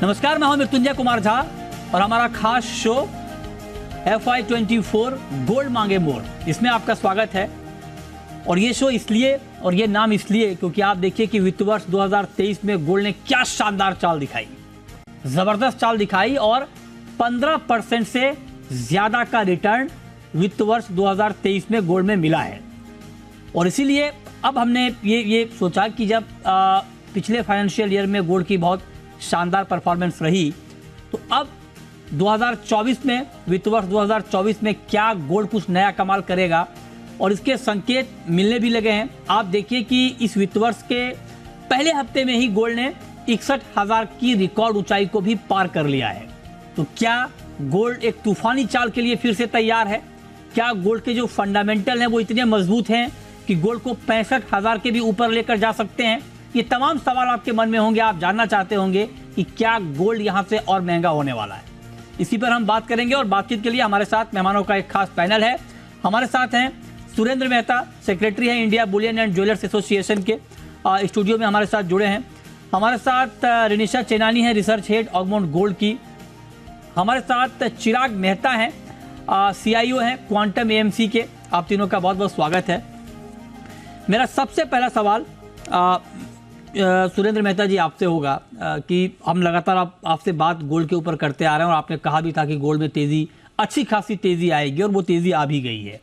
नमस्कार, मैं हूं मृत्युंजय कुमार झा और हमारा खास शो FY24 गोल्ड मांगे मोड़, इसमें आपका स्वागत है। और ये शो इसलिए और ये नाम इसलिए क्योंकि आप देखिए कि वित्त वर्ष 2023 में गोल्ड ने क्या शानदार चाल दिखाई, जबरदस्त चाल दिखाई और 15% से ज्यादा का रिटर्न वित्त वर्ष 2023 में गोल्ड में मिला है। और इसीलिए अब हमने ये सोचा कि जब पिछले फाइनेंशियल ईयर में गोल्ड की बहुत शानदार परफॉर्मेंस रही, तो अब 2024 में, वित्त वर्ष 2024 में क्या गोल्ड कुछ नया कमाल करेगा, और इसके संकेत मिलने भी लगे हैं। आप देखिए कि इस वित्त वर्ष के पहले हफ्ते में ही गोल्ड ने 61,000 की रिकॉर्ड ऊंचाई को भी पार कर लिया है। तो क्या गोल्ड एक तूफानी चाल के लिए फिर से तैयार है? क्या गोल्ड के जो फंडामेंटल हैं वो इतने मजबूत हैं कि गोल्ड को 65,000 के भी ऊपर लेकर जा सकते हैं? ये तमाम सवाल आपके मन में होंगे, आप जानना चाहते होंगे कि क्या गोल्ड यहां से और महंगा होने वाला है। इसी पर हम बात करेंगे और बातचीत के लिए हमारे साथ मेहमानों का एक खास पैनल है। हमारे साथ हैं सुरेंद्र मेहता, सेक्रेटरी हैं India Boolean and jewellers association के, स्टूडियो में हमारे साथ जुड़े हैं। हमारे साथ रिनिशा चेनानी है, रिसर्च हेड ऑगमाउंट गोल्ड की। हमारे साथ चिराग मेहता हैं, CIO हैं क्वांटम AMC के। आप तीनों का बहुत बहुत स्वागत है। मेरा सबसे पहला सवाल सुरेंद्र मेहता जी आपसे होगा कि हम लगातार आपसे बात गोल्ड के ऊपर करते आ रहे हैं और आपने कहा भी था कि गोल्ड में तेजी, अच्छी खासी तेजी आएगी और वो तेजी आ भी गई है।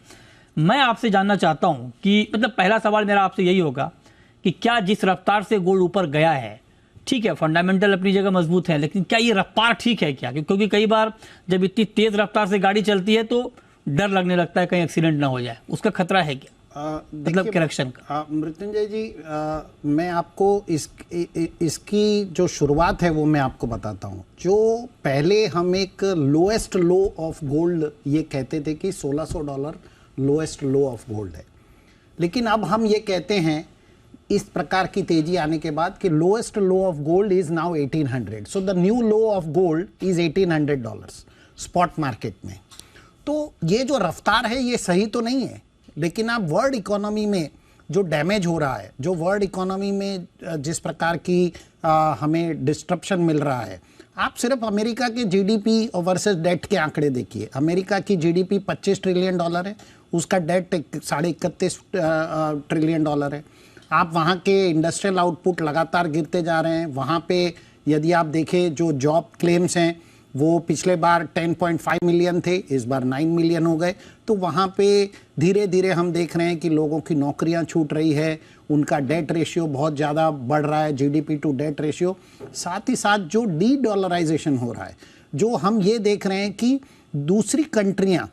मैं आपसे जानना चाहता हूं कि मतलब पहला सवाल मेरा आपसे यही होगा कि क्या जिस रफ्तार से गोल्ड ऊपर गया है, ठीक है, फंडामेंटल अपनी जगह मजबूत है, लेकिन क्या ये रफ्तार ठीक है क्या? क्योंकि कई बार जब इतनी तेज रफ्तार से गाड़ी चलती है तो डर लगने लगता है कहीं एक्सीडेंट ना हो जाए, उसका खतरा है क्या? मतलब करेक्शन का। मृत्युंजय जी, मैं आपको इसकी जो शुरुआत है वो मैं आपको बताता हूँ। जो पहले हम एक लोएस्ट लो ऑफ गोल्ड ये कहते थे कि $1600 लोएस्ट लो ऑफ गोल्ड है, लेकिन अब हम ये कहते हैं इस प्रकार की तेजी आने के बाद कि lowest low of gold is now 1800। So the new low of gold is $1800 spot market में। तो ये जो रफ्तार है ये सही तो नहीं है, लेकिन आप वर्ल्ड इकोनॉमी में जो डैमेज हो रहा है, जो वर्ल्ड इकोनॉमी में जिस प्रकार की हमें डिस्ट्रप्शन मिल रहा है, आप सिर्फ अमेरिका के GDP वर्सेस डेट के आंकड़े देखिए। अमेरिका की GDP $25 ट्रिलियन है, उसका डेट $31.5 ट्रिलियन है। आप वहाँ के इंडस्ट्रियल आउटपुट लगातार गिरते जा रहे हैं। वहाँ पे यदि आप देखें जो जॉब क्लेम्स हैं वो पिछले बार 10.5 मिलियन थे, इस बार 9 मिलियन हो गए। तो वहाँ पे धीरे धीरे हम देख रहे हैं कि लोगों की नौकरियाँ छूट रही है, उनका डेट रेशियो बहुत ज़्यादा बढ़ रहा है, GDP टू डेट रेशियो। साथ ही साथ जो डी-डॉलराइजेशन हो रहा है, जो हम ये देख रहे हैं कि दूसरी कंट्रियाँ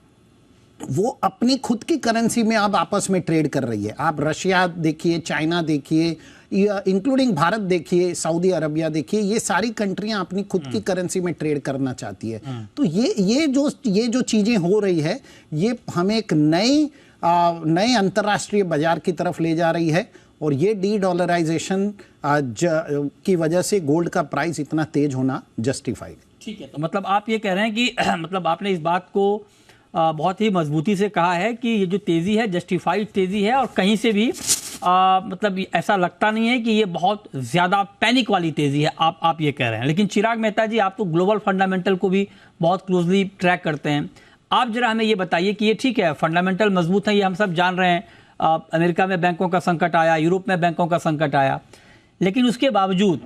वो अपनी खुद की करेंसी में अब आपस में ट्रेड कर रही है। आप रशिया देखिए, चाइना देखिए, इंक्लूडिंग भारत देखिए, सऊदी अरबिया देखिए, ये सारी कंट्रियां अपनी खुद की करेंसी में ट्रेड करना चाहती है। तो ये जो चीजें हो रही है, ये हमें एक नए अंतर्राष्ट्रीय बाजार की तरफ ले जा रही है। और ये डी-डॉलराइजेशन की वजह से गोल्ड का प्राइस इतना तेज होना जस्टिफाइड है। ठीक है, तो मतलब आप ये कह रहे हैं कि मतलब आपने इस बात को बहुत ही मजबूती से कहा है कि ये जो तेज़ी है जस्टिफाइड तेज़ी है, और कहीं से भी मतलब ऐसा लगता नहीं है कि ये बहुत ज़्यादा पैनिक वाली तेज़ी है, आप ये कह रहे हैं। लेकिन चिराग मेहता जी, आप तो ग्लोबल फंडामेंटल को भी बहुत क्लोजली ट्रैक करते हैं। आप जरा हमें ये बताइए कि ये ठीक है, फंडामेंटल मजबूत है, ये हम सब जान रहे हैं। अमेरिका में बैंकों का संकट आया, यूरोप में बैंकों का संकट आया, लेकिन उसके बावजूद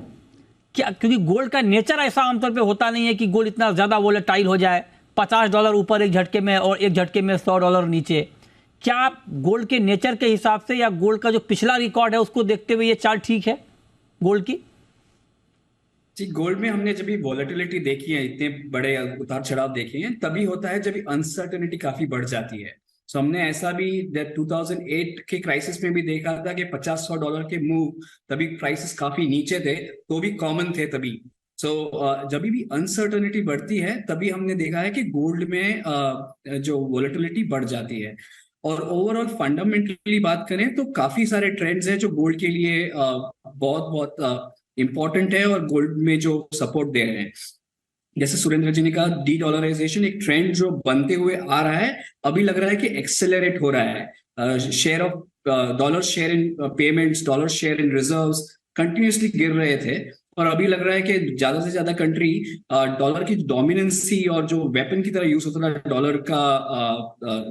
क्या, क्योंकि गोल्ड का नेचर ऐसा आमतौर पर होता नहीं है कि गोल्ड इतना ज़्यादा वोलेटाइल हो जाए, $50 ऊपर एक झटके में और एक झटके में $100 नीचे। क्या गोल्ड के नेचर के हिसाब से या गोल्ड का जो पिछला रिकॉर्ड है उसको देखते हुए ये चाल ठीक है गोल्ड की? जी, गोल्ड में हमने जब वॉलेटिलिटी देखी है, इतने बड़े उतार चढ़ाव देखे हैं, तभी होता है जब अनसर्टेनिटी काफी बढ़ जाती है। तो हमने ऐसा भी 2008 के क्राइसिस में भी देखा था कि $50-100 के मूव, तभी प्राइसेस काफी नीचे थे, तो भी कॉमन थे तभी। जब भी अनसर्टेनिटी बढ़ती है तभी हमने देखा है कि गोल्ड में जो वोलेटिलिटी बढ़ जाती है। और ओवरऑल फंडामेंटली बात करें तो काफी सारे ट्रेंड्स हैं जो गोल्ड के लिए बहुत बहुत इंपॉर्टेंट है और गोल्ड में जो सपोर्ट दे रहे हैं। जैसे सुरेंद्र जी ने कहा, डी डॉलराइजेशन एक ट्रेंड जो बनते हुए आ रहा है, अभी लग रहा है कि एक्सेलरेट हो रहा है। Share of dollar share in payments, dollar share in reserves continuously गिर रहे थे, और अभी लग रहा है कि ज्यादा से ज्यादा कंट्री डॉलर की डोमिनेंस थी और जो वेपन की तरह यूज होता था डॉलर का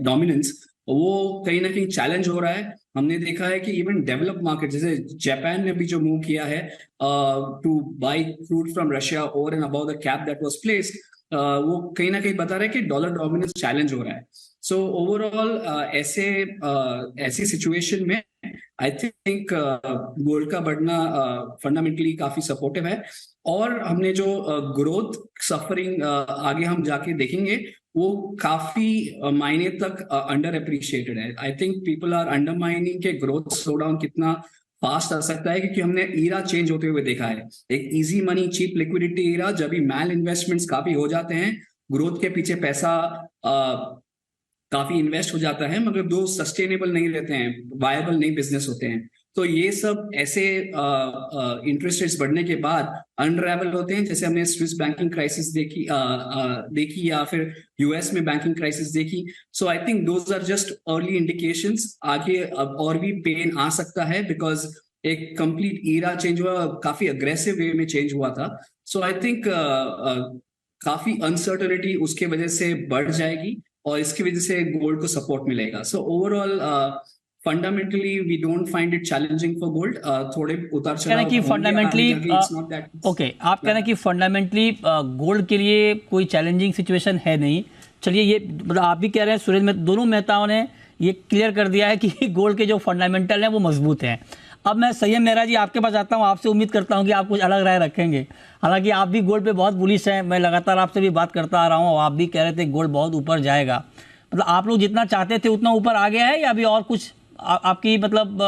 डोमिनेंस, वो कहीं ना कहीं चैलेंज हो रहा है। हमने देखा है कि इवन डेवलप मार्केट जैसे जापान ने भी जो मूव किया है two by crude from Russia over and about the cap that was placed, वो कहीं ना कहीं बता रहा है कि डॉलर डोमिनेंस चैलेंज हो रहा है। सो ओवरऑल ऐसी सिचुएशन में आई थिंक गोल्ड का बढ़ना फंडामेंटली काफी सपोर्टिव है। और हमने जो ग्रोथ सफरिंग आगे हम जाके देखेंगे वो काफी मायने तक अंडर अप्रिशिएटेड है। I think people are undermining के ग्रोथ स्लो डाउन कितना फास्ट आ सकता है, क्योंकि हमने ईरा चेंज होते हुए देखा है। एक easy money cheap liquidity era, जब भी मैल इन्वेस्टमेंट्स काफी हो जाते हैं, ग्रोथ के पीछे पैसा काफी इन्वेस्ट हो जाता है, मगर दो सस्टेनेबल नहीं रहते हैं, वायबल नहीं बिजनेस होते हैं। तो ये सब ऐसे इंटरेस्ट रेट्स बढ़ने के बाद अनरेवल होते हैं, जैसे हमने स्विस बैंकिंग क्राइसिस देखी या फिर यूएस में बैंकिंग क्राइसिस देखी। So I think those are just early indications. आगे अब और भी पेन आ सकता है, बिकॉज एक कंप्लीट ईरा चेंज हुआ, काफी अग्रेसिव वे में चेंज हुआ था। सो आई थिंक काफी अनसर्टनिटी उसके वजह से बढ़ जाएगी और इसकी वजह से गोल्ड को सपोर्ट मिलेगा। So overall fundamentally we don't find it challenging for gold. थोड़े उतार चढ़ाव कि फंडामेंटली ओके, आप कह रहे हैं कि फंडामेंटली गोल्ड के लिए कोई चैलेंजिंग सिचुएशन है नहीं। चलिए, ये मतलब आप भी कह रहे हैं, सूरज में दोनों मेहताओं ने ये क्लियर कर दिया है कि गोल्ड के जो फंडामेंटल हैं वो मजबूत हैं। अब मैं संयम मेहरा जी आपके पास आता हूँ, आपसे उम्मीद करता हूँ कि आप कुछ अलग राय रखेंगे। हालांकि आप भी गोल्ड पे बहुत बुलिश हैं, मैं लगातार आपसे भी बात करता आ रहा हूँ, आप भी कह रहे थे गोल्ड बहुत ऊपर जाएगा। मतलब आप लोग जितना चाहते थे उतना ऊपर आ गया है, या अभी और कुछ आपकी मतलब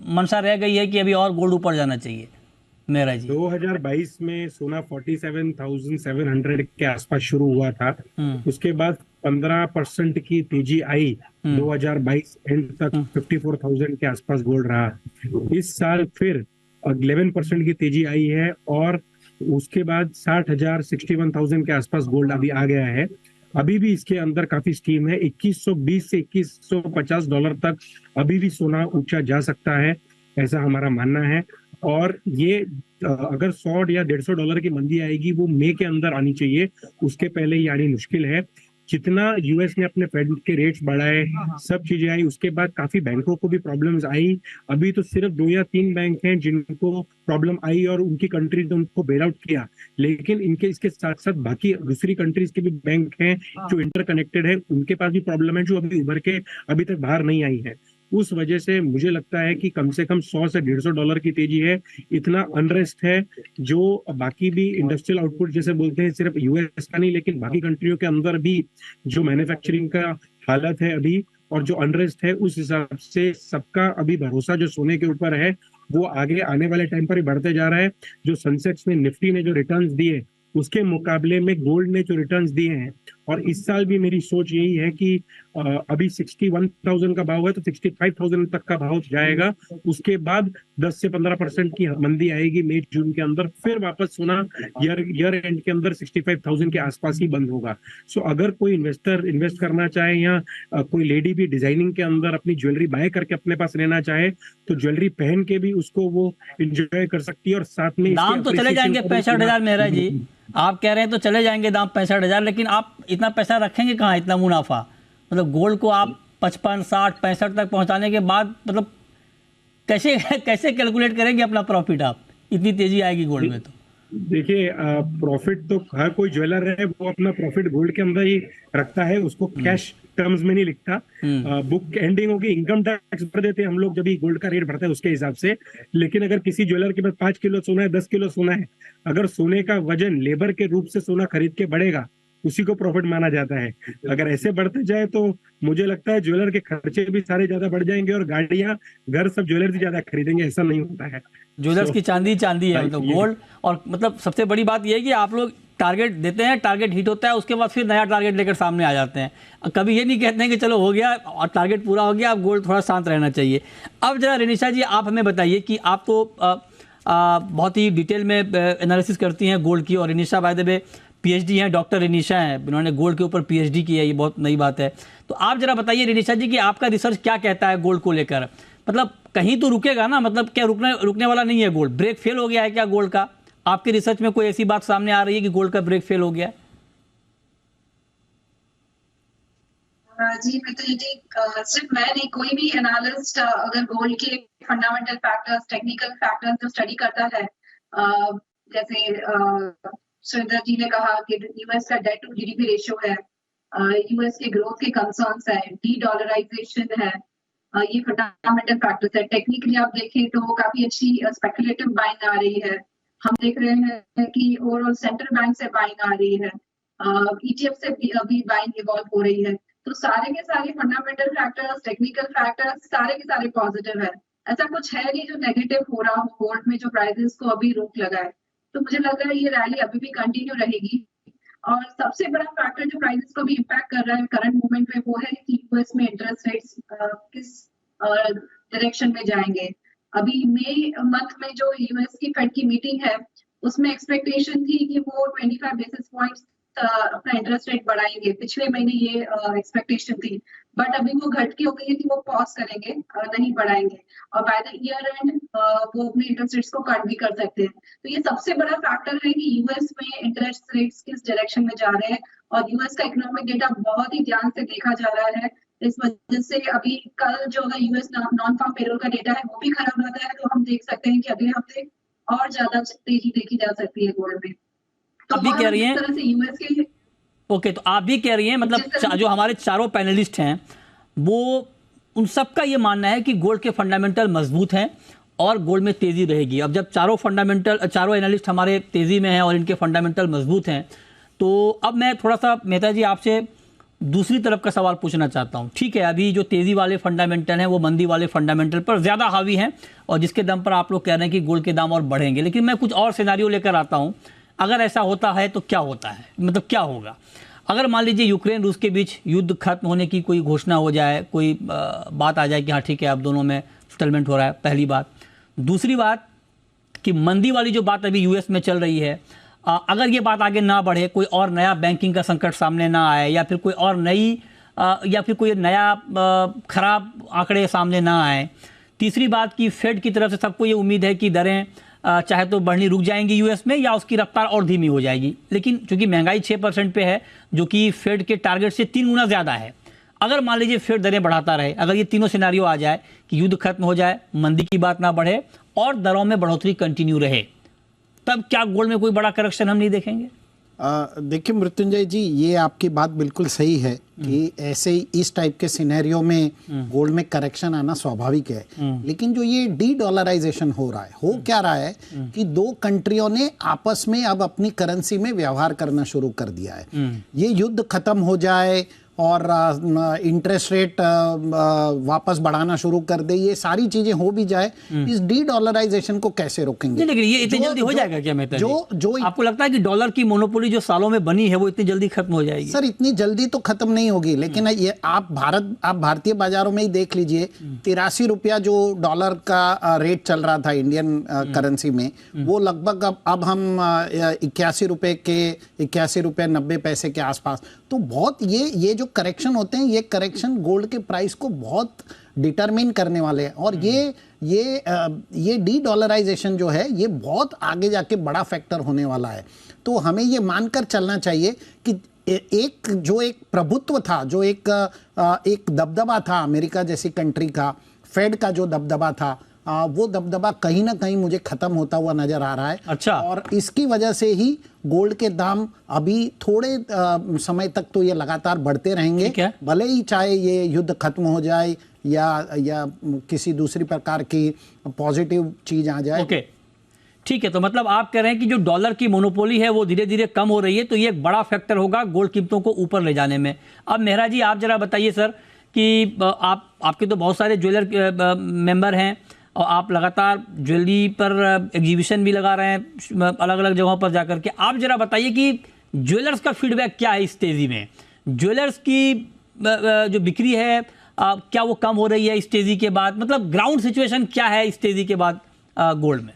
मंशा रह गई है कि अभी और गोल्ड ऊपर जाना चाहिए? मेहरा जी, 2022 में सोना 47,700 के आसपास शुरू हुआ था। उसके बाद 15% की तेजी आई, 2022 एंड तक 54,000 के आसपास गोल्ड रहा। इस साल फिर 11% की तेजी आई है और उसके बाद 60,000 61,000 के आसपास गोल्ड अभी आ गया है। अभी भी इसके अंदर काफी स्टीम है। 2120 से $2150 तक अभी भी सोना ऊंचा जा सकता है, ऐसा हमारा मानना है। और ये अगर $100 या $150 की मंदी आएगी वो मई के अंदर आनी चाहिए, उसके पहले ही आनी मुश्किल है। जितना यूएस ने अपने फेड के रेट्स बढ़ाए, सब चीजें आई, उसके बाद काफी बैंकों को भी प्रॉब्लम्स आई। अभी तो सिर्फ 2 या 3 बैंक हैं जिनको प्रॉब्लम आई और उनकी कंट्रीज ने उनको बेल आउट किया, लेकिन इसके साथ साथ बाकी दूसरी कंट्रीज के भी बैंक हैं जो इंटरकनेक्टेड है, उनके पास भी प्रॉब्लम है जो अभी उभर के अभी तक बाहर नहीं आई है। उस वजह से मुझे लगता है कि कम से कम $100 से $150 की तेजी है। इतना अनरेस्ट है जो बाकी भी इंडस्ट्रियल आउटपुट जैसे बोलते हैं, सिर्फ यूएस का नहीं लेकिन बाकी कंट्रियों के अंदर भी जो मैन्युफैक्चरिंग का हालत है अभी और जो अनरेस्ट है, उस हिसाब से सबका अभी भरोसा जो सोने के ऊपर है वो आगे आने वाले टाइम पर ही बढ़ते जा रहा है। जो सेंसेक्स में निफ्टी ने जो रिटर्न्स दिए उसके मुकाबले में गोल्ड ने जो रिटर्न्स दिए हैं, और इस साल भी मेरी सोच यही है कि अभी 61,000 का भाव है तो 65,000 तक का भाव जाएगा। उसके बाद 10 से 15% की मंदी आएगी मई जून के अंदर, फिर वापस सोना ईयर एंड के अंदर 65,000 के आसपास ही बंद होगा। सो अगर कोई इन्वेस्टर इन्वेस्ट करना चाहे या कोई लेडी भी डिजाइनिंग के अंदर अपनी ज्वेलरी बाय करके अपने पास लेना चाहे तो ज्वेलरी पहन के भी उसको वो एंजॉय कर सकती है। और साथ में दाम तो चले जाएंगे 65,000 मेहरा जी, आप कह रहे हैं तो चले जाएंगे दाम 65,000, लेकिन आप इतना पैसा रखेंगे कहाँ, इतना मुनाफा? मतलब गोल्ड को आप 55, 60, 65 तक पहुंचाने के बाद मतलब कैसे कैसे कैलकुलेट करेंगे अपना प्रॉफिट आप? इतनी तेजी आएगी गोल्ड में तो। देखिए, प्रॉफिट तो हर कोई ज्वेलर है वो अपना प्रॉफिट गोल्ड के अंदर ही रखता है, उसको कैश टर्म्स में नहीं लिखता। बुक एंडिंग होगी, इनकम टैक्स भर देते हैं हम लोग जब भी गोल्ड का रेट बढ़ता है उसके हिसाब से। लेकिन अगर किसी ज्वेलर के पास 5 किलो सोना है, 10 किलो सोना है, अगर सोने का वजन लेबर के रूप से सोना खरीद के बढ़ेगा उसी को प्रॉफिट माना जाता है। अगर ऐसे बढ़ते जाए तो मुझे लगता है ज्वेलर के खर्चे भी सारे ज्यादा बढ़ जाएंगे और गाड़ियां घर सब ज्वेलर से ज्यादा खरीदेंगे, ऐसा नहीं होता है। ज्वेलर्स की चांदी चांदी है तो गोल्ड। और मतलब सबसे बड़ी बात यह है कि आप लोग टारगेट देते हैं, टारगेट हिट होता है, उसके बाद फिर नया टारगेट लेकर सामने आ जाते हैं। कभी ये नहीं कहते हैं कि चलो हो गया और टारगेट पूरा हो गया, अब गोल्ड थोड़ा शांत रहना चाहिए। अब जरा रेनिशा जी आप हमें बताइए कि आप तो बहुत ही डिटेल में एनालिसिस करती हैं गोल्ड की, और रेनिशा बाय द वे पीएचडी हैं, डॉक्टर रेनिशा हैं, उन्होंने गोल्ड के ऊपर पीएचडी की है, ये बहुत नई बात है। तो आप जरा बताइए रेनिशा जी कि आपका रिसर्च क्या कहता है गोल्ड को लेकर? मतलब कहीं तो रुकेगा ना, मतलब क्या रुकने वाला नहीं है गोल्ड? ब्रेक फेल हो गया है क्या गोल्ड का? आपके रिसर्च में कोई ऐसी बात सामने आ रही है कि गोल्ड का ब्रेक फेल हो गया है? जी मित्तल जी, सिर्फ मैं नहीं, कोई भी एनालिस्ट अगर गोल्ड के फंडामेंटल फैक्टर्स, टेक्निकल फैक्टर्स जो स्टडी करता है, जैसे सुरेंद्र जी ने कहा कि यूएस का डेट टू जीडीपी रेशियो है, यूएस के ग्रोथ के कंसर्न्स है, डी डॉलराइजेशन है, ये फंडामेंटल फैक्टर्स है। टेक्निकली आप देखें तो काफी अच्छी स्पेकुलेटिव बाइंग आ रही है। हम देख रहे हैं कि ओवरऑल सेंट्रल बैंक से बाइंग आ रही है, ईटीएफ से भी अभी बाइंग इवॉल्व हो रही है। तो सारे के सारे फंडामेंटल फैक्टर्स, टेक्निकल फैक्टर्स, सारे के सारे पॉजिटिव है। ऐसा कुछ है नहीं जो नेगेटिव हो रहा हो गोल्ड में, जो प्राइसेस को अभी रोक लगा है। तो मुझे लग रहा है ये रैली अभी भी कंटिन्यू रहेगी। और सबसे बड़ा फैक्टर जो प्राइसेस को भी इम्पैक्ट कर रहा है करंट मोमेंट में, वो है कि यूएस में इंटरेस्ट रेट्स किस डायरेक्शन में जाएंगे। अभी मई मंथ में जो यूएस की फेड की मीटिंग है, उसमें एक्सपेक्टेशन थी कि वो 25 बेसिस पॉइंट्स अपना इंटरेस्ट रेट बढ़ाएंगे। पिछले महीने ये एक्सपेक्टेशन थी, बट अभी वो घट के हो गई है कि वो पॉज करेंगे, नहीं बढ़ाएंगे, और बाय द ईयर एंड वो अपने इंटरेस्ट रेट्स को कट भी कर सकते हैं। तो ये सबसे बड़ा फैक्टर है कि यूएस में इंटरेस्ट रेट्स किस डायरेक्शन में जा रहे हैं, और यूएस का इकोनॉमिक डेटा बहुत ही ध्यान से देखा जा रहा है। इस वजह से अभी कल जो अगर यूएस नॉन फार्म पेरोल का डेटा है वो भी खराब रहता है, तो हम देख सकते हैं कि अगले हफ्ते और ज्यादा तेजी देखी जा सकती है गोल्ड में। तो आप भी कह रही हैं, तरह से यूएस के, ओके, तो आप भी कह रही हैं, मतलब जो हमारे चारों पैनलिस्ट हैं वो, उन सबका ये मानना है कि गोल्ड के फंडामेंटल मजबूत हैं और गोल्ड में तेजी रहेगी। अब जब चारों एनालिस्ट हमारे तेजी में हैं और इनके फंडामेंटल मजबूत हैं, तो अब मैं थोड़ा सा मेहता जी आपसे दूसरी तरफ का सवाल पूछना चाहता हूं। ठीक है, अभी जो तेजी वाले फंडामेंटल हैं वो मंदी वाले फंडामेंटल पर ज्यादा हावी हैं, और जिसके दम पर आप लोग कह रहे हैं कि गोल्ड के दाम और बढ़ेंगे। लेकिन मैं कुछ और सिनेरियो लेकर आता हूं। अगर ऐसा होता है तो क्या होता है, मतलब क्या होगा अगर मान लीजिए यूक्रेन रूस के बीच युद्ध खत्म होने की कोई घोषणा हो जाए, कोई बात आ जाए कि हाँ ठीक है अब दोनों में सेटलमेंट हो रहा है, पहली बात। दूसरी बात कि मंदी वाली जो बात अभी यूएस में चल रही है, अगर ये बात आगे ना बढ़े, कोई और नया बैंकिंग का संकट सामने ना आए, या फिर कोई और कोई नया खराब आंकड़े सामने ना आए। तीसरी बात कि फेड की तरफ से सबको ये उम्मीद है कि दरें चाहे तो बढ़नी रुक जाएंगी यूएस में, या उसकी रफ्तार और धीमी हो जाएगी। लेकिन चूंकि महंगाई 6% पे है, जो कि फेड के टारगेट से 3 गुना ज्यादा है, अगर मान लीजिए फेड दरें बढ़ाता रहे, अगर ये तीनों सिनेरियो आ जाए कि युद्ध खत्म हो जाए, मंदी की बात ना बढ़े और दरों में बढ़ोतरी कंटिन्यू रहे, तब क्या गोल्ड में कोई बड़ा करेक्शन हम नहीं देखेंगे? देखिए मृत्युंजय जी, ये आपकी बात बिल्कुल सही है कि ऐसे ही इस टाइप के सिनेरियो में गोल्ड में करेक्शन आना स्वाभाविक है। लेकिन जो ये डी डॉलराइजेशन हो रहा है, हो क्या रहा है कि दो कंट्रियों ने आपस में अब अपनी करेंसी में व्यवहार करना शुरू कर दिया है। ये युद्ध खत्म हो जाए और इंटरेस्ट रेट वापस बढ़ाना शुरू कर दे, ये सारी चीजें हो भी जाए, इस डी डॉलराइजेशन को कैसे रोकेंगे? लेकिन ये इतनी जल्दी हो जाएगा क्या मेहता जी? जो आपको लगता है कि डॉलर की मोनोपोली जो सालों में बनी है वो इतनी जल्दी खत्म हो जाएगी? सर इतनी जल्दी तो खत्म नहीं होगी, लेकिन ये आप भारतीय बाजारों में ही देख लीजिए, 83 रुपया जो डॉलर का रेट चल रहा था इंडियन करेंसी में, वो लगभग अब हम 81 रुपए के 90 के आसपास। तो बहुत ये जो करेक्शन होते हैं, ये करेक्शन गोल्ड के प्राइस को बहुत डिटरमिन करने वाले हैं। और ये डी डॉलराइजेशन जो है, ये बहुत आगे जाके बड़ा फैक्टर होने वाला है। तो हमें ये मानकर चलना चाहिए कि एक प्रभुत्व था, जो एक दबदबा था अमेरिका जैसी कंट्री का, फेड का जो दबदबा था, वो दबदबा कहीं ना कहीं मुझे खत्म होता हुआ नजर आ रहा है। अच्छा। और इसकी वजह से ही गोल्ड के दाम अभी थोड़े समय तक तो ये लगातार बढ़ते रहेंगे, भले ही चाहे ये युद्ध खत्म हो जाए या किसी दूसरी प्रकार की पॉजिटिव चीज आ जाए। ओके, ठीक है। तो मतलब आप कह रहे हैं कि जो डॉलर की मोनोपोली है वो धीरे धीरे कम हो रही है, तो ये एक बड़ा फैक्टर होगा गोल्ड कीमतों को ऊपर ले जाने में। अब मेहरा जी आप जरा बताइए सर कि आपके तो बहुत सारे ज्वेलर मेंबर हैं और आप लगातार ज्वेलरी पर एग्जीबिशन भी लगा रहे हैं अलग अलग जगहों पर जाकर के। आप जरा बताइए कि ज्वेलर्स का फीडबैक क्या है इस तेजी में? ज्वेलर्स की जो बिक्री है क्या वो कम हो रही है इस तेजी के बाद? मतलब ग्राउंड सिचुएशन क्या है इस तेजी के बाद गोल्ड में?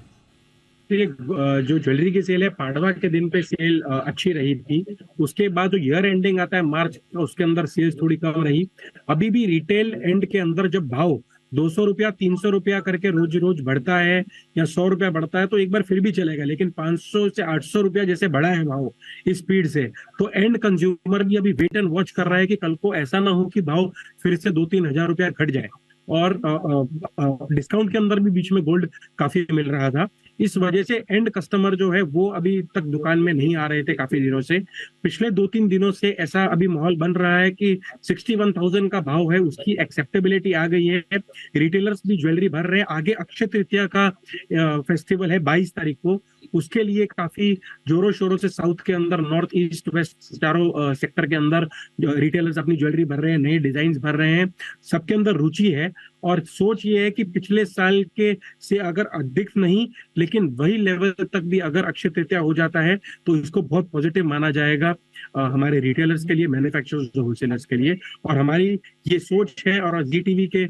जो ज्वेलरी की सेल है, पाड़वा के दिन पे सेल अच्छी रही थी। उसके बाद जो ईयर एंडिंग आता है मार्च, उसके अंदर सेल्स थोड़ी कम रही। अभी भी रिटेल एंड के अंदर जब भाव 200 रुपया 300 रुपया करके रोज रोज बढ़ता है या 100 रुपया बढ़ता है तो एक बार फिर भी चलेगा, लेकिन 500 से 800 रुपया जैसे बढ़ा है भाव इस स्पीड से, तो एंड कंज्यूमर भी अभी वेट एंड वॉच कर रहा है कि कल को ऐसा ना हो कि भाव फिर से 2-3 हजार रुपया घट जाए। और डिस्काउंट के अंदर भी बीच में गोल्ड काफी मिल रहा था, इस वजह से एंड कस्टमर जो है वो अभी तक दुकान में नहीं आ रहे थे काफी दिनों से। पिछले 2-3 दिनों से ऐसा अभी माहौल बन रहा है कि 61,000 का भाव है, उसकी एक्सेप्टेबिलिटी आ गई है, रिटेलर्स भी ज्वेलरी भर रहे हैं। आगे अक्षय तृतीया का फेस्टिवल है 22 तारीख को, उसके लिए काफी जोरों शोरों से साउथ के अंदर, नॉर्थ ईस्ट वेस्ट चारों सेक्टर के अंदर रिटेलर्स अपनी ज्वेलरी भर रहे हैं, नए डिजाइन भर रहे हैं, सबके अंदर रुचि है। और सोच ये है कि पिछले साल के से अगर अधिक नहीं लेकिन वही लेवल तक भी अगर अक्षय तृतीया हो जाता है तो इसको बहुत पॉजिटिव माना जाएगा हमारे रिटेलर्स के लिए, मैन्युफैक्चरर्स, होलसेलर्स के लिए। और हमारी ये सोच है, और जी टीवी के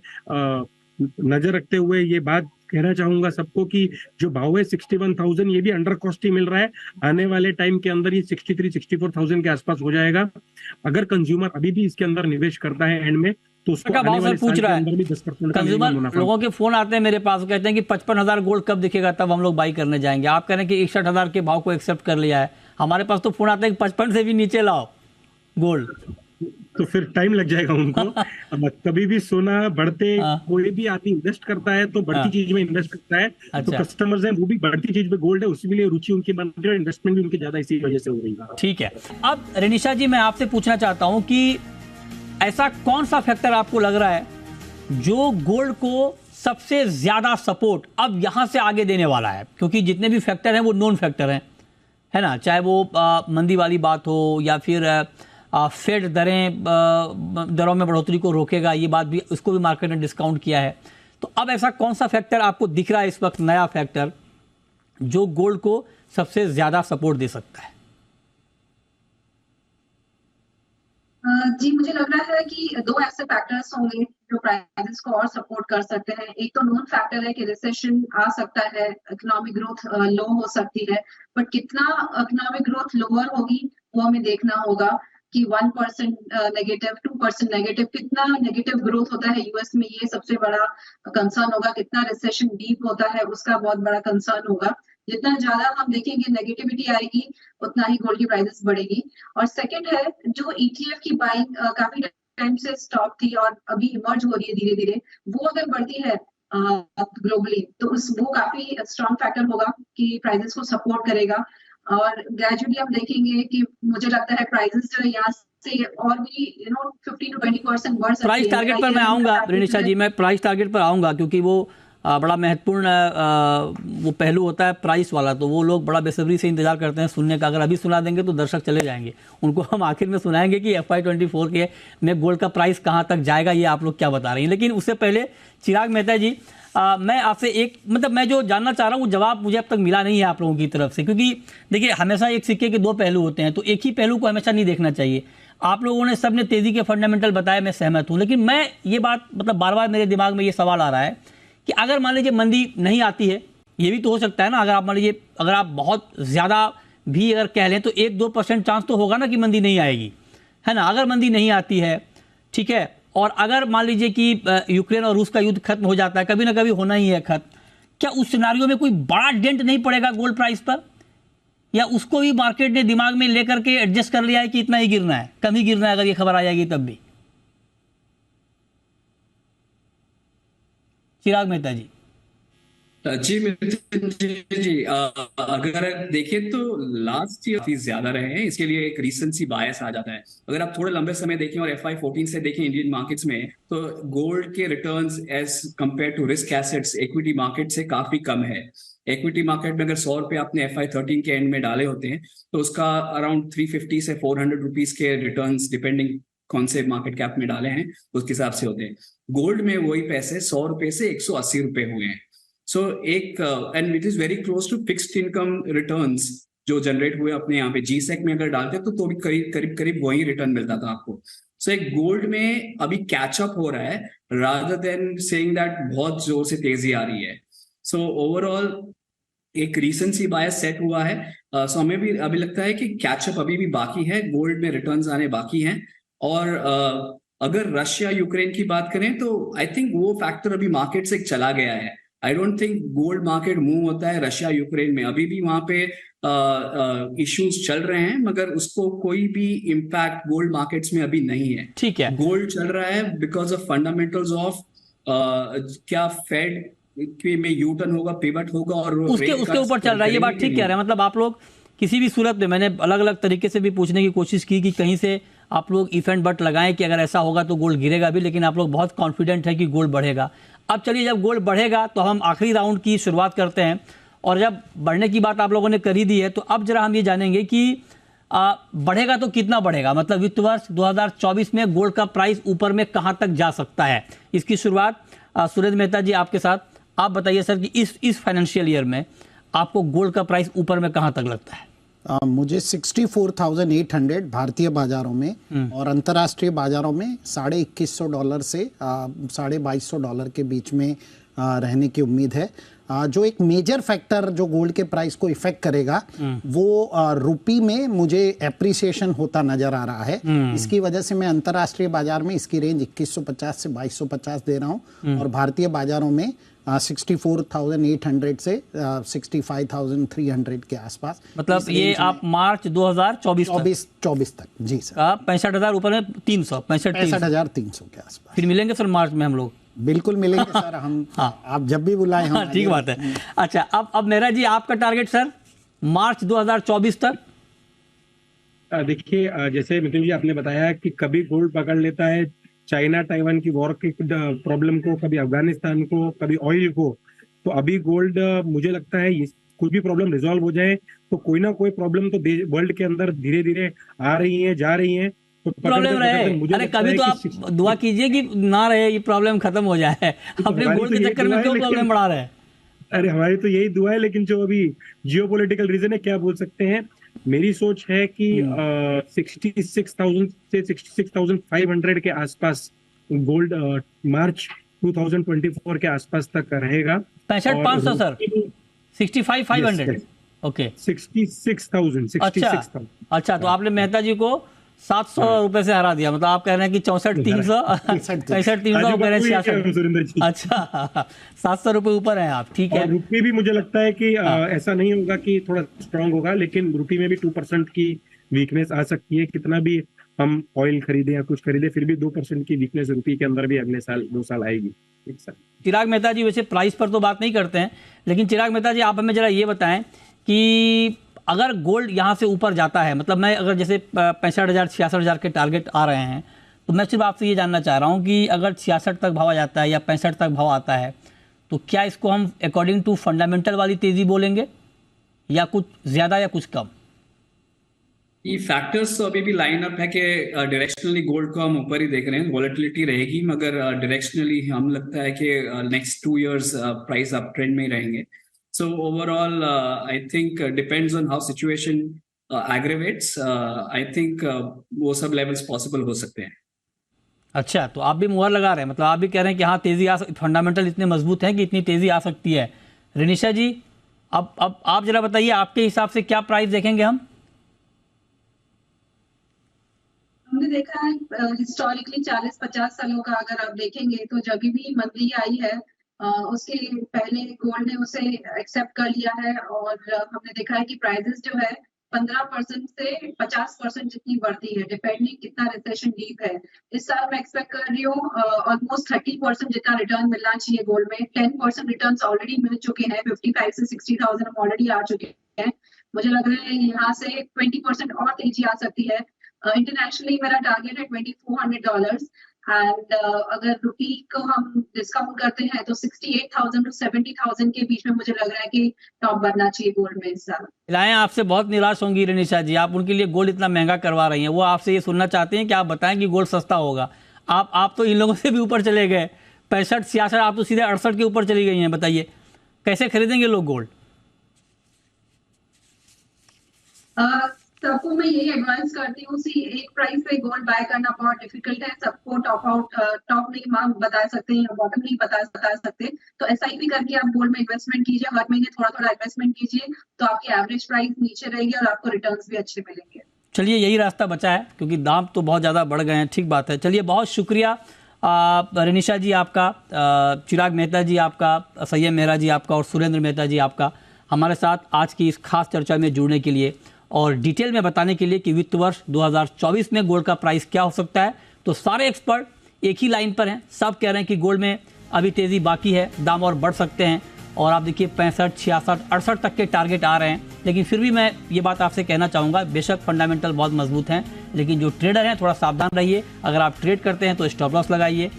नजर रखते हुए ये बात कहना चाहूंगा सबको कि जो भाव है 61,000 ये भी अंडर कॉस्ट ही मिल रहा है। आने वाले टाइम के अंदर ये 63-64,000 के आसपास हो जाएगा। अगर कंज्यूमर अभी भी इसके अंदर निवेश करता है एंड में तो उसको आने वाले साल के अंदर भी 10% का कंज्यूमर मुनाफा। लोगों के फोन आते हैं मेरे पास, कहते हैं कि 55,000 गोल्ड कब दिखेगा तब हम लोग बाई करने जाएंगे। आप कह रहे हैं कि 61,000 के भाव को एक्सेप्ट कर लिया है, हमारे पास तो फोन आता है कि 55 से भी नीचे लाओ गोल्ड, तो फिर टाइम लग जाएगा उनको। कभी भी सोना बढ़ते कोई भी आदमी इन्वेस्ट करता है तो बढ़ती चीज में इन्वेस्ट करता है। तो कस्टमर्स हैं वो भी बढ़ती चीज में गोल्ड है उसी के लिए रुचि उनकी बन रही है, इन्वेस्टमेंट भी उनकी ज्यादा इसी वजह से हो रही है। ठीक है, अब रेनिशा जी मैं आपसे पूछना चाहता हूं कि ऐसा कौन सा फैक्टर आपको लग रहा है जो गोल्ड को सबसे ज्यादा सपोर्ट अब यहां से आगे देने वाला है? क्योंकि जितने भी फैक्टर हैं वो नॉन फैक्टर हैं, है ना, चाहे वो मंदी वाली बात हो या फिर फेड दरों में बढ़ोतरी को रोकेगा, ये बात भी, उसको भी मार्केट ने डिस्काउंट किया है। तो अब ऐसा कौन सा फैक्टर आपको दिख रहा है इस वक्त, नया फैक्टर जो गोल्ड को सबसे ज्यादा सपोर्ट दे सकता है? जी मुझे लग रहा है कि दो ऐसे फैक्टर्स होंगे जो प्राइसेस को और सपोर्ट कर सकते हैं। एक तो नॉन फैक्टर है कि रिसेशन आ सकता है, इकोनॉमिक ग्रोथ लो हो सकती है, बट कितना इकोनॉमिक ग्रोथ लोअर होगी वो हमें देखना होगा कि 1% नेगेटिव, 2% नेगेटिव, कितना नेगेटिव ग्रोथ होता है यूएस में, ये सबसे बड़ा कंसर्न होगा। कितना रिसेशन डीप होता है उसका बहुत बड़ा कंसर्न होगा। जितना ज्यादा हम देखेंगे नेगेटिविटी आएगी उतना ही गोल्ड की प्राइसेस बढ़ेगी। और सेकंड है जो ईटीएफ की बाइंग काफी टाइम से स्टॉप थी और अभी इमर्ज हो रही है धीरे धीरे, वो अगर बढ़ती है ग्लोबली तो वो काफी स्ट्रॉन्ग फैक्टर होगा कि प्राइसेस को सपोर्ट करेगा। और ग्रेजुअली हम देखेंगे कि मुझे लगता है प्राइसेस जो है यहाँ से और भी 15 to 20% बढ़ सकती है। प्राइस टारगेट पर मैं आऊंगा रेनिशा जी, मैं प्राइस टारगेट पर आऊंगा क्योंकि वो बड़ा महत्वपूर्ण वो पहलू होता है प्राइस वाला, तो वो लोग बड़ा बेसब्री से इंतजार करते हैं सुनने का। अगर अभी सुना देंगे तो दर्शक चले जाएंगे, उनको हम आखिर में सुनाएंगे कि FY24 के में गोल्ड का प्राइस कहाँ तक जाएगा, ये आप लोग क्या बता रहे हैं। लेकिन उससे पहले चिराग मेहता जी, मैं आपसे एक मैं जो जानना चाह रहा हूँ वो जवाब मुझे अब तक मिला नहीं है आप लोगों की तरफ से, क्योंकि देखिए हमेशा एक सिक्के के दो पहलू होते हैं, तो एक ही पहलू को हमेशा नहीं देखना चाहिए। आप लोगों ने सबने तेजी के फंडामेंटल बताए, मैं सहमत हूँ, लेकिन मैं ये बात बार बार मेरे दिमाग में ये सवाल आ रहा है कि अगर मान लीजिए मंदी नहीं आती है, ये भी तो हो सकता है ना, अगर आप मान लीजिए अगर आप बहुत ज़्यादा भी अगर कह लें तो 1-2% चांस तो होगा ना कि मंदी नहीं आएगी, है ना। अगर मंदी नहीं आती है, ठीक है, और अगर मान लीजिए कि यूक्रेन और रूस का युद्ध खत्म हो जाता है, कभी ना कभी होना ही है खत्म, क्या उस सिनारियो में कोई बड़ा डेंट नहीं पड़ेगा गोल्ड प्राइस पर, या उसको भी मार्केट ने दिमाग में लेकर के एडजस्ट कर लिया है कि इतना ही गिरना है, कम ही गिरना है अगर ये खबर आ जाएगी तब भी? चिराग मेहता जी। जी अगर देखें तो लास्ट ईयर काफी ज्यादा रहे हैं, इसके लिए एक रीसेंसी बायस आ जाता है। अगर आप थोड़े लंबे समय देखें और FY14 से देखें इंडियन मार्केट्स में, तो गोल्ड के returns as compared to risk assets equity market से काफी कम है। इक्विटी मार्केट में अगर 100 रुपए आपने FY13 के एंड में डाले होते हैं तो उसका अराउंड 350 से 400 रुपीज के रिटर्न्स, डिपेंडिंग कौन से मार्केट कैप में डाले हैं उसके हिसाब से होते हैं। गोल्ड में वही पैसे 100 रुपए से 180 रुपए हुए हैं। सो एक and it is very close to fixed income returns जो जनरेट हुए अपने यहाँ पे GSEC में अगर डालते तो भी करीब वही रिटर्न मिलता था आपको। सो एक गोल्ड में अभी कैचअप हो रहा है रादर देन सेइंग दैट बहुत जोर से तेजी आ रही है। सो ओवरऑल एक रीसेंसी बायस सेट हुआ है। सो हमें भी अभी लगता है कि कैचअप अभी भी बाकी है, गोल्ड में रिटर्न्स आने बाकी हैं। और अगर रशिया यूक्रेन की बात करें तो आई थिंक वो फैक्टर अभी मार्केट से चला गया है। I don't think gold market move होता है रशिया यूक्रेन में, अभी भी वहां पे इश्यूज चल रहे हैं, मगर उसको कोई भी इम्पैक्ट गोल्ड मार्केट्स में अभी नहीं है। ठीक है, गोल्ड चल रहा है बिकॉज ऑफ फंडामेंटल्स ऑफ क्या फेड में यू टर्न होगा, पिवट होगा और उसके ऊपर चल रहा है। ये बात ठीक कह रहे हैं, मतलब आप लोग किसी भी सूरत में, मैंने अलग अलग तरीके से भी पूछने की कोशिश की कि कहीं से आप लोग इफ एंड बट लगाएं कि अगर ऐसा होगा तो गोल्ड गिरेगा भी, लेकिन आप लोग बहुत कॉन्फिडेंट है कि गोल्ड बढ़ेगा। अब चलिए, जब गोल्ड बढ़ेगा तो हम आखिरी राउंड की शुरुआत करते हैं, और जब बढ़ने की बात आप लोगों ने कर ही दी है तो अब जरा हम ये जानेंगे कि बढ़ेगा तो कितना बढ़ेगा, मतलब वित्त वर्ष 2024 में गोल्ड का प्राइस ऊपर में कहां तक जा सकता है। इसकी शुरुआत सुरेंद्र मेहता जी आपके साथ, आप बताइए सर कि इस फाइनेंशियल ईयर में आपको गोल्ड का प्राइस ऊपर में कहां तक लगता है? मुझे 64,800 भारतीय बाजारों में और अंतर्राष्ट्रीय बाजारों में $21,500 से $22,500 के बीच में रहने की उम्मीद है। जो एक मेजर फैक्टर जो गोल्ड के प्राइस को इफेक्ट करेगा वो रुपी में मुझे एप्रिसिएशन होता नजर आ रहा है। इसकी वजह से मैं अंतर्राष्ट्रीय बाजार में इसकी रेंज 2150 से 2250 दे रहा हूं, और भारतीय बाजारों में 64,800 से 65,300 के आसपास। मतलब ये आप मार्च 2024 तक जी सर, 65,000 ऊपर में 65,300 के आसपास। फिर मिलेंगे सर मार्च में हम लोग? बिल्कुल मिलेंगे सर, हम हाँ। आप जब भी बुलाएं हम। ठीक बात है। अच्छा, अब मेरा जी आपका टारगेट सर मार्च 2024 तक? देखिए, जैसे मिथुन जी आपने बताया कि कभी गोल्ड पकड़ लेता है चाइना ताइवान की वॉर की प्रॉब्लम को, कभी अफगानिस्तान को, कभी ऑयल को, तो अभी गोल्ड मुझे लगता है कुछ भी प्रॉब्लम रिजॉल्व हो जाए तो कोई ना कोई प्रॉब्लम तो वर्ल्ड के अंदर धीरे धीरे आ रही है, जा रही है। तो प्रॉब्लम रहे, अरे कभी तो आप दुआ कीजिए कि ना रहे, ये प्रॉब्लम खत्म हो जाए। अपने गोल्ड के चक्कर में क्यों प्रॉब्लम बढ़ा रहे हैं? अरे हमारी तो यही दुआ है, लेकिन जो अभी जियोपॉलिटिकल रीजन है, क्या बोल सकते हैं। मेरी सोच है कि 66,000 से 66,500 के आसपास गोल्ड मार्च 2024 के आसपास तक रहेगा। 65,500 सर, 65,500, ओके 66,000। अच्छा, तो आपने मेहता जी को 700 रुपए से हरा दिया, मतलब आप कह रहे हैं कि 64,300 65,300। अच्छा, 700 रुपए ऊपर है आप, ठीक है। रुपये भी मुझे लगता है कि ऐसा नहीं होगा कि थोड़ा स्ट्रांग होगा, लेकिन रुपये में भी 2% की वीकनेस आ सकती है। कितना भी हम ऑयल खरीदे या कुछ खरीदे, फिर भी 2% की वीकनेस रुपये के अंदर भी अगले साल 2 साल आएगी। चिराग मेहता जी, वैसे प्राइस पर तो बात नहीं करते हैं, लेकिन चिराग मेहता जी आप हमें जरा ये बताएं कि अगर गोल्ड यहाँ से ऊपर जाता है, मतलब मैं अगर जैसे 65,000 66,000 के टारगेट आ रहे हैं, तो मैं सिर्फ आपसे ये जानना चाह रहा हूँ कि अगर 66 तक भाव आ जाता है या 65 तक भाव आता है, तो क्या इसको हम अकॉर्डिंग टू फंडामेंटल वाली तेजी बोलेंगे, या कुछ ज्यादा या कुछ कम? ये फैक्टर्स तो अभी भी लाइन अप है कि डायरेक्शनली गोल्ड को हम ऊपर ही देख रहे हैं, वॉलेटिलिटी रहेगी, मगर डायरेक्शनली हम लगता है कि next 2 years price up trend में ही रहेंगे। So overall, I think depends on how situation aggravates. I think वो सब levels possible हो सकते हैं। अच्छा, तो आप भी मुहर लगा रहे हैं, मतलब आप भी कह रहे हैं कि हाँ तेजी फंडामेंटल इतने मजबूत हैं कि इतनी तेजी आ सकती है। रिनिशा जी, अब आप जरा बताइए, आपके हिसाब से क्या प्राइस देखेंगे हम? हमने देखा है हिस्टोरिकली 40-50 सालों का अगर आप देखेंगे तो जब भी मंदी आई है उसके पहले गोल्ड ने उसे एक्सेप्ट कर लिया है, और हमने देखा है कि प्राइसेस जो है 15% से 50% जितनी बढ़ती है, डिपेंडिंग कितना रिसेशन डीप है। इस साल मैं एक्सपेक्ट कर रही हूँ ऑलमोस्ट 30% जितना रिटर्न मिलना चाहिए गोल्ड में। 10% रिटर्न्स ऑलरेडी मिल चुके हैं, 55 से 60,000 हम ऑलरेडी आ चुके हैं। मुझे लग रहा है यहाँ से 20% और तेजी आ सकती है। इंटरनेशनली मेरा टारगेट है $2,400, एंड अगर रुपी को हम डिस्काउंट करते हैं तो 68,000 to 70,000 के बीच में मुझे लग रहा है कि टॉप बनना चाहिए गोल्ड में इस साल। महिलाएं आपसे बहुत निराश होंगी रिनिशा जी, आप उनके लिए गोल्ड इतना महंगा करवा रही हैं, वो आपसे ये सुनना चाहते हैं कि आप बताएं कि गोल्ड सस्ता होगा। आप तो इन लोगों से भी ऊपर चले गए, 65-66, आप तो सीधे 68 के ऊपर चली गई हैं। बताइए कैसे खरीदेंगे लोग गोल्ड? सबको मैं यही एडवाइस करती हूँ कि एक प्राइस पे गोल्ड बाय करना बहुत डिफिकल्ट है। सबको टॉप नहीं बता सकते या बॉटम नहीं बता सकते, तो SIP करके आप गोल्ड में इन्वेस्टमेंट कीजिए, हर महीने थोड़ा थोड़ा इन्वेस्टमेंट कीजिए, तो आपकी एवरेज प्राइस नीचे रहेगी और आपको रिटर्न्स भी अच्छे मिलेंगे। चलिए यही रास्ता बचा है, क्योंकि दाम तो बहुत ज़्यादा बढ़ गए हैं। ठीक बात है। चलिए बहुत शुक्रिया रनिशा जी आपका, चिराग मेहता जी आपका, सैयद मेहरा जी आपका और सुरेंद्र मेहता जी आपका हमारे साथ आज की इस खास चर्चा में जुड़ने के लिए और डिटेल में बताने के लिए कि वित्त वर्ष 2024 में गोल्ड का प्राइस क्या हो सकता है। तो सारे एक्सपर्ट एक ही लाइन पर हैं, सब कह रहे हैं कि गोल्ड में अभी तेज़ी बाकी है, दाम और बढ़ सकते हैं। और आप देखिए 65, 66, 68 तक के टारगेट आ रहे हैं। लेकिन फिर भी मैं ये बात आपसे कहना चाहूँगा, बेशक फंडामेंटल बहुत मजबूत हैं, लेकिन जो ट्रेडर हैं थोड़ा सावधान रहिए। अगर आप ट्रेड करते हैं तो स्टॉप लॉस लगाइए,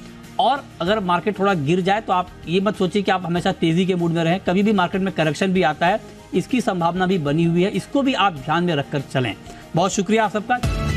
और अगर मार्केट थोड़ा गिर जाए तो आप ये मत सोचिए कि आप हमेशा तेज़ी के मूड में रहें। कभी भी मार्केट में करेक्शन भी आता है, इसकी संभावना भी बनी हुई है, इसको भी आप ध्यान में रखकर चलें। बहुत शुक्रिया आप सबका।